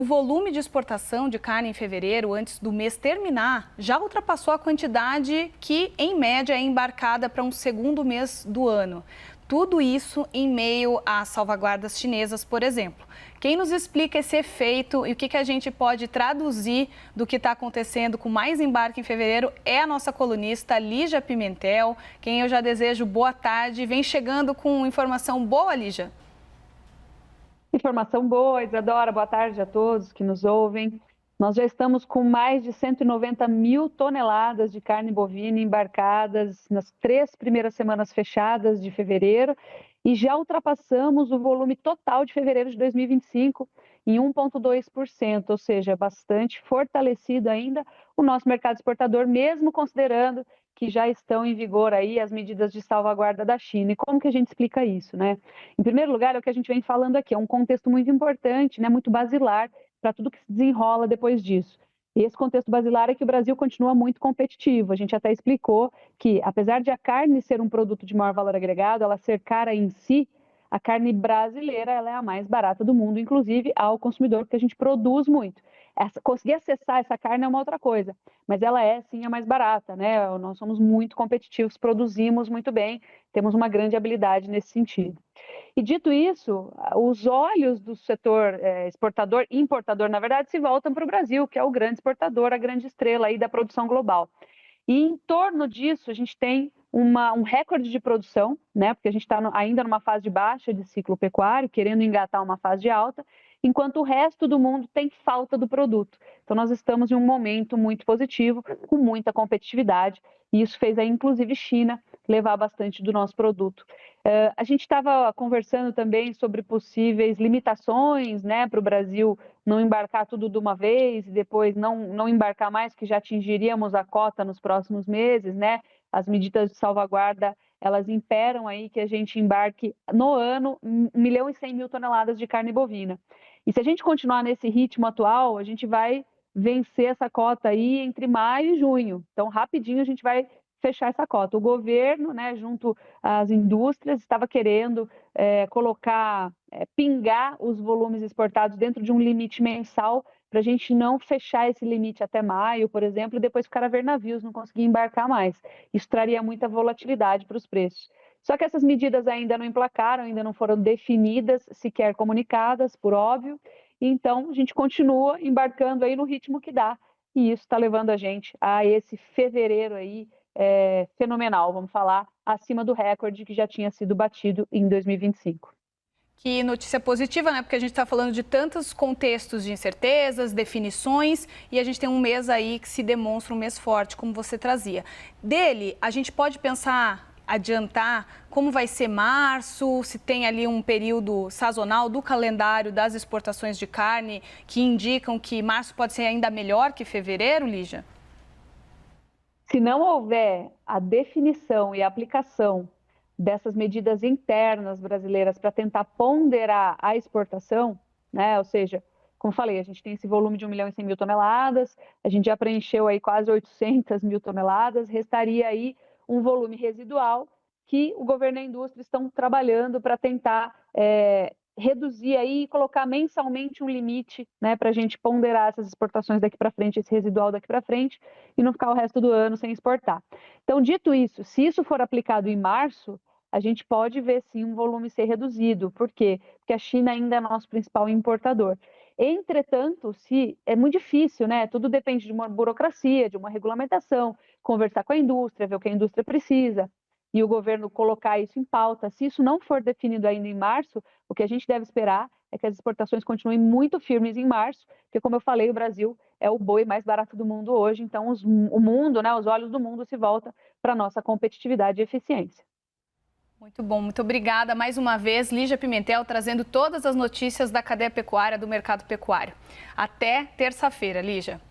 O volume de exportação de carne em fevereiro, antes do mês terminar, já ultrapassou a quantidade que, em média, é embarcada para um segundo mês do ano. Tudo isso em meio às salvaguardas chinesas, por exemplo. Quem nos explica esse efeito e o que a gente pode traduzir do que está acontecendo com mais embarque em fevereiro é a nossa colunista Lígia Pimentel, quem eu já desejo boa tarde. Vem chegando com informação boa, Lígia. Informação boa, Isadora, boa tarde a todos que nos ouvem. Nós já estamos com mais de 190 mil toneladas de carne bovina embarcadas nas 3 primeiras semanas fechadas de fevereiro e já ultrapassamos o volume total de fevereiro de 2025 em 1,2%, ou seja, bastante fortalecido ainda o nosso mercado exportador, mesmo considerando que já estão em vigor aí as medidas de salvaguarda da China. E como que a gente explica isso, né? Em primeiro lugar, é o que a gente vem falando aqui, é um contexto muito importante, né, muito basilar para tudo que se desenrola depois disso. E esse contexto basilar é que o Brasil continua muito competitivo. A gente até explicou que, apesar de a carne ser um produto de maior valor agregado, ela ser cara em si, a carne brasileira ela é a mais barata do mundo, inclusive ao consumidor, porque a gente produz muito. Conseguir acessar essa carne é uma outra coisa, mas ela é sim a mais barata, né? Nós somos muito competitivos, produzimos muito bem, temos uma grande habilidade nesse sentido. E dito isso, os olhos do setor exportador e importador, na verdade, se voltam para o Brasil, que é o grande exportador, a grande estrela aí da produção global. E em torno disso, a gente tem um recorde de produção, né? Porque a gente está ainda numa fase de baixa de ciclo pecuário, querendo engatar uma fase de alta, enquanto o resto do mundo tem falta do produto. Então, nós estamos em um momento muito positivo, com muita competitividade, e isso fez aí, inclusive, China levar bastante do nosso produto. A gente estava conversando também sobre possíveis limitações, né, para o Brasil não embarcar tudo de uma vez e depois não embarcar mais, que já atingiríamos a cota nos próximos meses, né? As medidas de salvaguarda, elas imperam aí que a gente embarque no ano 1.100.000 toneladas de carne bovina. E se a gente continuar nesse ritmo atual, a gente vai vencer essa cota aí entre maio e junho. Então, rapidinho a gente vai fechar essa cota. O governo, né, junto às indústrias, estava querendo pingar os volumes exportados dentro de um limite mensal para a gente não fechar esse limite até maio, por exemplo, e depois ficar a ver navios, não conseguir embarcar mais. Isso traria muita volatilidade para os preços. Só que essas medidas ainda não emplacaram, ainda não foram definidas, sequer comunicadas, por óbvio. Então, a gente continua embarcando aí no ritmo que dá. E isso está levando a gente a esse fevereiro aí fenomenal, vamos falar, acima do recorde que já tinha sido batido em 2025. Que notícia positiva, né? Porque a gente está falando de tantos contextos de incertezas, definições, e a gente tem um mês aí que se demonstra um mês forte, como você trazia. Dele, a gente pode pensar, adiantar como vai ser março, se tem ali um período sazonal do calendário das exportações de carne que indicam que março pode ser ainda melhor que fevereiro, Lígia? Se não houver a definição e a aplicação dessas medidas internas brasileiras para tentar ponderar a exportação, né? Ou seja, como falei, a gente tem esse volume de 1.100.000 toneladas, a gente já preencheu aí quase 800.000 toneladas, restaria aí um volume residual que o governo e a indústria estão trabalhando para tentar reduzir aí e colocar mensalmente um limite, né, para a gente ponderar essas exportações daqui para frente, esse residual daqui para frente, e não ficar o resto do ano sem exportar. Então, dito isso, se isso for aplicado em março, a gente pode ver sim um volume ser reduzido. Por quê? Porque a China ainda é nosso principal importador. Entretanto, se é muito difícil, né? Tudo depende de uma burocracia, de uma regulamentação, conversar com a indústria, ver o que a indústria precisa e o governo colocar isso em pauta. Se isso não for definido ainda em março, o que a gente deve esperar é que as exportações continuem muito firmes em março, porque, como eu falei, o Brasil é o boi mais barato do mundo hoje, então o mundo, né, os olhos do mundo se voltam para a nossa competitividade e eficiência. Muito bom, muito obrigada mais uma vez, Lígia Pimentel, trazendo todas as notícias da cadeia pecuária, do mercado pecuário. Até terça-feira, Lígia.